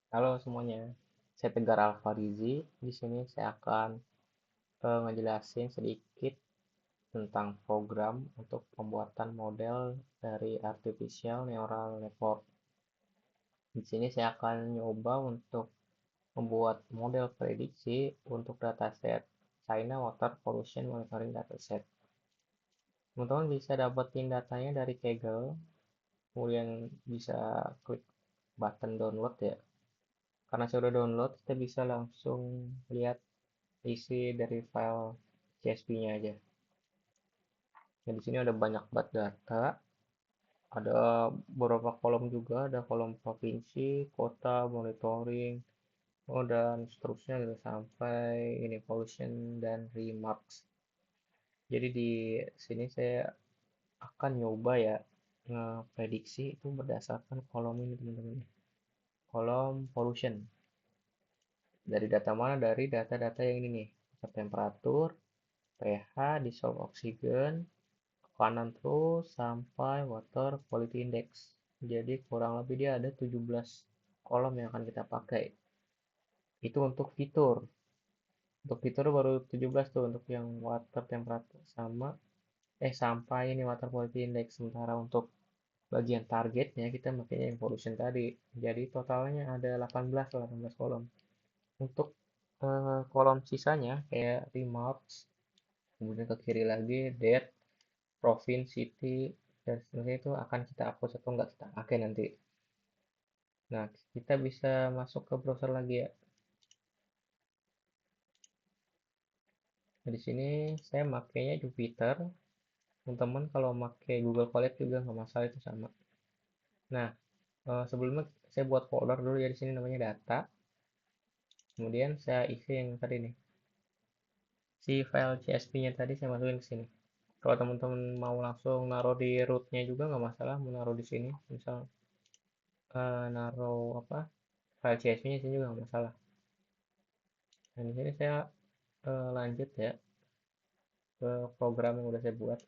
Halo semuanya, saya Tegar Alfarizi. Di sini saya akan ngejelasin sedikit tentang program untuk pembuatan model dari Artificial Neural Network. Di sini saya akan nyoba untuk membuat model prediksi untuk dataset China Water Pollution Monitoring Dataset. Teman-teman bisa dapetin datanya dari Kaggle, kemudian bisa klik button download ya. Karena saya udah download, kita bisa langsung lihat isi dari file CSV-nya aja. Nah, di sini ada banyak banget data, ada beberapa kolom juga, ada kolom provinsi, kota, monitoring, dan seterusnya gitu, sampai ini pollution dan remarks. Jadi di sini saya akan nyoba ya prediksi itu berdasarkan kolom ini teman-teman. Kolom pollution. Dari data mana? Dari data-data yang ini nih. Temperatur, pH, dissolved oxygen, kanan terus sampai water quality index. Jadi kurang lebih dia ada 17 kolom yang akan kita pakai. Itu untuk fitur. Untuk fitur baru 17 tuh untuk yang water temperature sampai ini water quality index. Sementara untuk bagian targetnya kita makanya yang pollution tadi. Jadi totalnya ada 18 kolom. Untuk kolom sisanya kayak remarks, kemudian ke kiri lagi date, province, city, dan seterusnya itu akan kita hapus atau enggak kita pakai nanti. Nah, kita bisa masuk ke browser lagi ya. Nah, di sini saya makainya Jupyter. Teman-teman kalau pakai Google Colab juga nggak masalah, itu sama. Nah, sebelumnya saya buat folder dulu ya di sini namanya data. Kemudian saya isi yang tadi nih. Si file CSV-nya tadi saya masukin ke sini. Kalau teman-teman mau langsung naruh di root-nya juga nggak masalah, mau naruh di sini. Misal naruh apa file CSV-nya sini juga nggak masalah. Dan di sini saya lanjut ya ke program yang udah saya buat.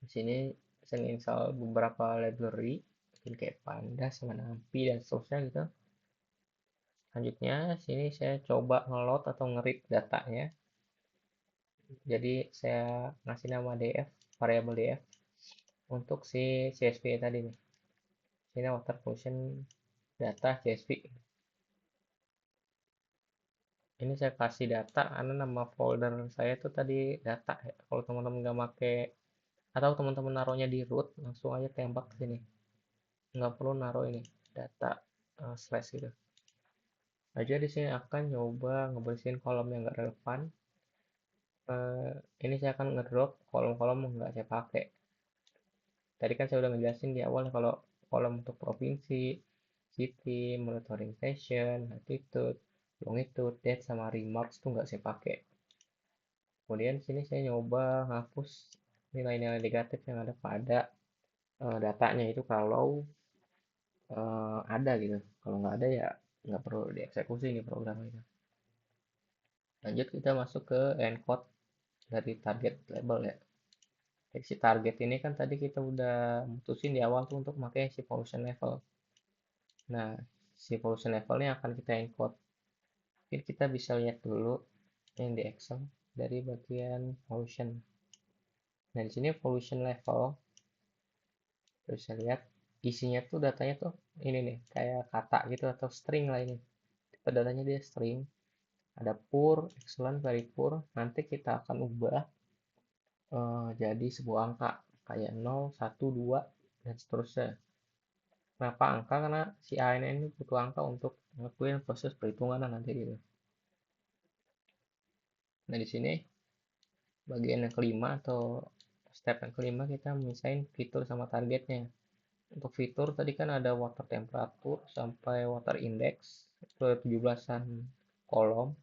Di sini saya install beberapa library, mungkin kayak pandas, menampi, dan seterusnya gitu. Selanjutnya, sini saya coba ngeload atau nge-read datanya. Jadi saya ngasih nama df, variabel df, untuk si CSV tadi nih. Sini water function data CSV. Ini saya kasih data karena nama folder saya tuh tadi data ya. Kalau teman-teman nggak pakai atau teman-teman naruhnya di root, langsung aja tembak ke sini. Nggak perlu naruh ini data slash gitu aja. Di sini akan nyoba ngebersihin kolom yang nggak relevan. Ini saya akan ngedrop kolom-kolom yang nggak saya pakai. Tadi kan saya udah ngejelasin di awal kalau kolom untuk provinsi, city, monitoring session, latitude, longitude, date, sama remarks tuh nggak saya pakai. Kemudian sini saya nyoba ngapus nilai-nilai negatif yang ada pada datanya itu kalau ada gitu. Kalau nggak ada ya nggak perlu dieksekusi nih program itu. Lanjut kita masuk ke encode dari target label ya. Si target ini kan tadi kita udah mutusin di awal tuh untuk pakai si pollution level. Nah, si pollution level ini akan kita encode. Mungkin kita bisa lihat dulu yang di Excel dari bagian pollution. Nah, di sini pollution level bisa lihat isinya tuh datanya tuh ini nih kayak kata gitu atau string lah ini. Tipe datanya dia string. Ada poor, excellent, very poor. Nanti kita akan ubah jadi sebuah angka kayak 0, 1, 2, dan seterusnya. Kenapa angka? Karena si ANN ini butuh angka untuk ngelakuin proses perhitungan nanti gitu. Nah, di sini bagian yang kelima atau step yang kelima kita misain fitur sama targetnya. Untuk fitur tadi kan ada water temperature sampai water index, itu ada 17-an kolom.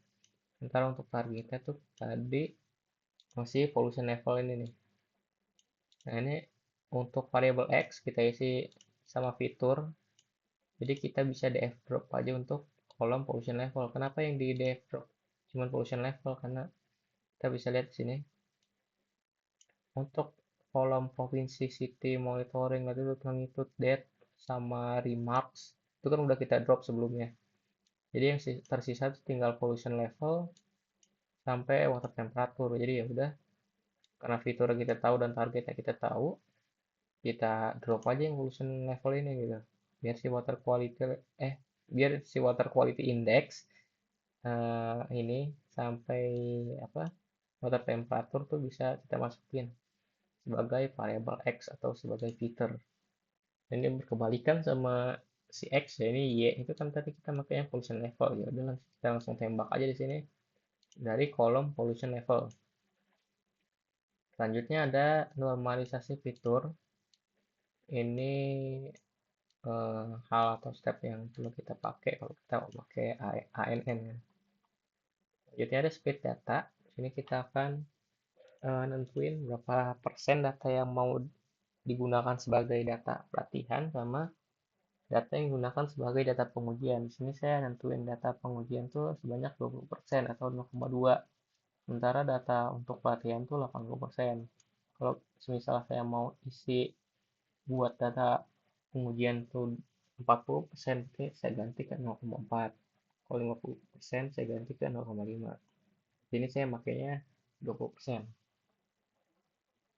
Sementara untuk targetnya tuh tadi masih pollution level ini nih. Nah, ini untuk variabel X kita isi sama fitur. Jadi kita bisa df drop aja untuk kolom pollution level. Kenapa yang di df drop cuman pollution level? Karena kita bisa lihat di sini untuk kolom provinsi, city, monitoring, latitude, longitude, date, sama remarks Itu kan udah kita drop sebelumnya. Jadi yang tersisa tinggal pollution level sampai water temperature. Jadi ya udah, karena fitur kita tahu dan targetnya kita tahu, kita drop aja yang pollution level ini gitu. Biar si water quality eh biar si water quality index ini sampai apa? Water temperature tuh bisa kita masukin sebagai variable X atau sebagai fitur. Dan ini berkebalikan sama si X ya, ini Y itu kan tadi kita makanya pollution level ya. Udah kita langsung tembak aja di sini dari kolom pollution level. Selanjutnya ada normalisasi fitur. Ini hal atau step yang perlu kita pakai kalau kita pakai ANN. Selanjutnya ada speed data. Di sini kita akan nentuin berapa persen data yang mau digunakan sebagai data pelatihan sama data yang digunakan sebagai data pengujian. Di sini saya nentuin data pengujian tuh sebanyak 20% atau 0,2. Sementara data untuk pelatihan tuh 80%. Kalau misalnya saya mau isi buat data pengujian tuh 40%, oke, saya ganti ke 0,4. Kalau 50% saya ganti ke 0,5. Sini saya makainya 20%.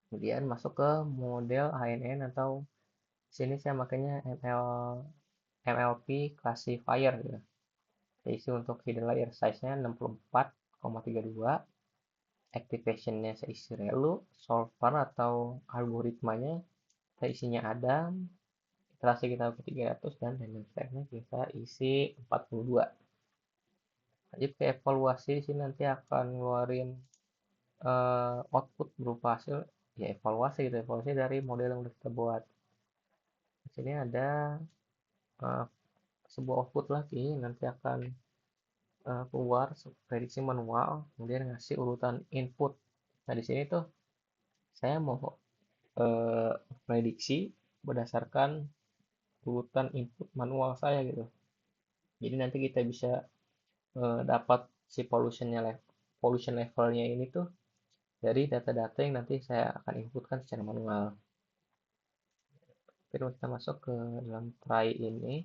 Kemudian masuk ke model ANN atau sini saya makainya MLP classifier gitu. Saya isi untuk hidden layer size-nya 64,32. Activation-nya saya isi relu, solver atau algoritmanya saya isinya Adam, iterasi kita ke 300 dan dynamic type-nya kita isi 42. Lanjut ke evaluasi, di sini nanti akan ngeluarin output berupa hasil ya evaluasi gitu, evaluasi dari model yang udah kita buat. Di sini ada uh, sebuah output lagi, nanti akan keluar prediksi manual, kemudian ngasih urutan input. Nah di sini tuh saya mau prediksi berdasarkan urutan input manual saya gitu. Jadi nanti kita bisa dapat si pollution levelnya ini tuh dari data-data yang nanti saya akan inputkan secara manual. Kalau kita masuk ke dalam try ini,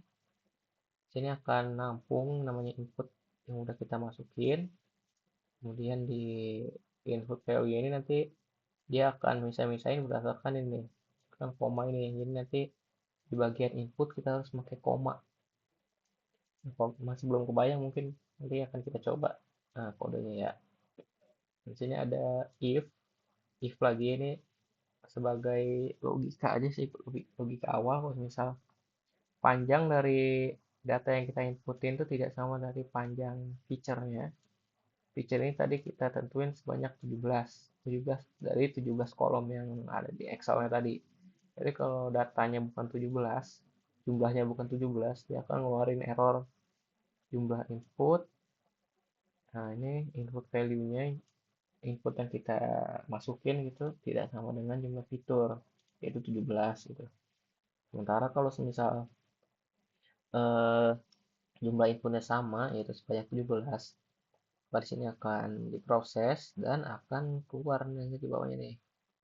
sini akan nampung namanya input yang udah kita masukin. Kemudian di input value ini nanti dia akan misah-misahin berdasarkan ini kan koma ini. Jadi nanti di bagian input kita harus pakai koma. Masih belum kebayang, mungkin nanti akan kita coba kodenya ya. Di sini ada if lagi ini sebagai logika aja sih, logika awal. Kalau misal panjang dari data yang kita inputin itu tidak sama dari panjang feature-nya. Feature ini tadi kita tentuin sebanyak 17 dari 17 kolom yang ada di Excel-nya tadi. Jadi kalau datanya bukan 17, jumlahnya bukan 17, dia akan ngeluarin error jumlah input. Nah, ini input value-nya, input yang kita masukin gitu tidak sama dengan jumlah fitur, yaitu 17 gitu. Sementara kalau misal eh, jumlah inputnya sama, yaitu sebanyak 17, di sini akan diproses dan akan keluar nih di bawahnya nih.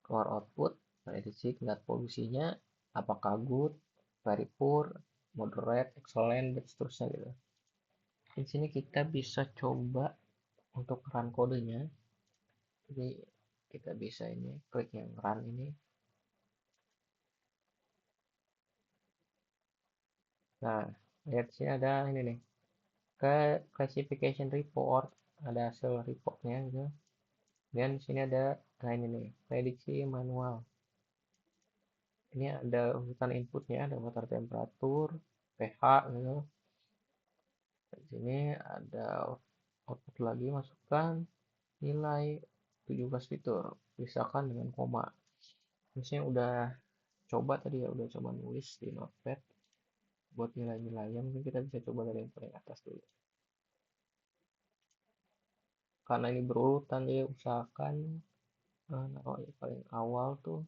Keluar output, prediksi tingkat polusinya, apakah good, very poor, moderate, excellent, dan seterusnya gitu. Di sini kita bisa coba untuk run kodenya. Jadi kita bisa ini klik yang run ini. Nah, lihat sini ada ini nih. Ke classification report, ada hasil reportnya gitu. Dan di sini ada nah ini nih, prediksi manual. Ini ada urutan inputnya, ada water temperature, pH gitu. Di sini ada output lagi, masukkan nilai 17 fitur, pisahkan dengan koma. Misalnya udah coba tadi ya, udah coba nulis di notepad buat nilai-nilainya. Mungkin kita bisa coba dari yang paling atas dulu. Karena ini berurutan, jadi usahakan naruh yang paling awal tuh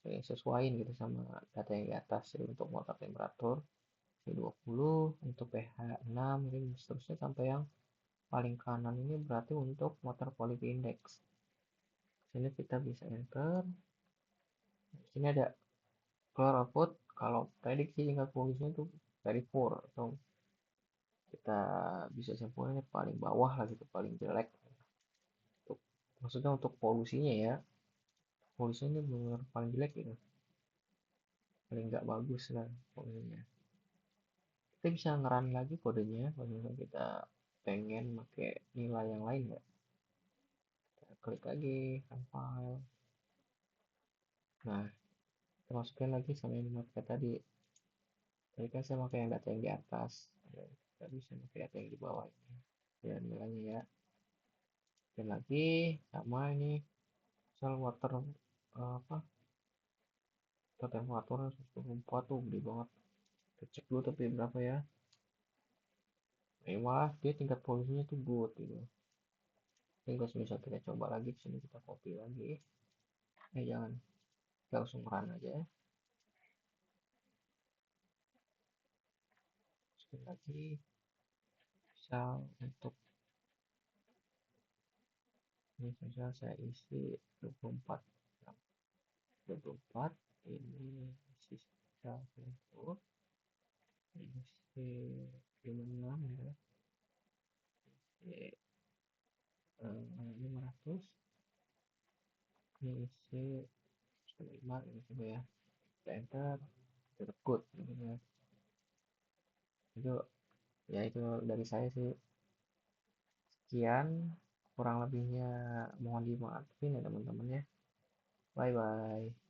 yang sesuaiin gitu sama data yang di atas. Jadi untuk water temperature 20, untuk pH 6, mungkin seterusnya sampai yang paling kanan ini berarti untuk water quality index. Sini kita bisa enter. Di sini ada keluar output. Kalau prediksi tingkat polusinya itu very poor, atau kita bisa simpulnya paling bawah lah gitu, paling jelek untuk, maksudnya untuk polusinya ya, polusinya benar paling jelek gitu, paling nggak bagus lah polusinya. Kita bisa ngeran lagi kodenya kalau misalnya kita pengen pakai nilai yang lain ya, kita klik lagi compile. Nah, kita masukin lagi sama yang dimakai tadi kan saya pakai yang data yang di atas, kita bisa pakai data yang di bawah ini dan nilainya ya. Dan lagi sama ini misal water apa, temperaturnya 124 tuh gede banget, kita cek dulu tapi berapa ya. Mewah, dia tingkat polusinya tuh good gitu. Ini kalau misal kita coba lagi di sini, kita copy lagi, jangan, kita langsung run aja ya. Sekali lagi, misal untuk ini misal saya isi 24, 24 ini sisa itu isi 56 ya, isi 500, ini isi 5 ini coba ya, kita enter, tetap good gitu ya. Itu ya, itu dari saya sih. Sekian, kurang lebihnya mohon dimaafin ya teman-teman ya. Bye bye.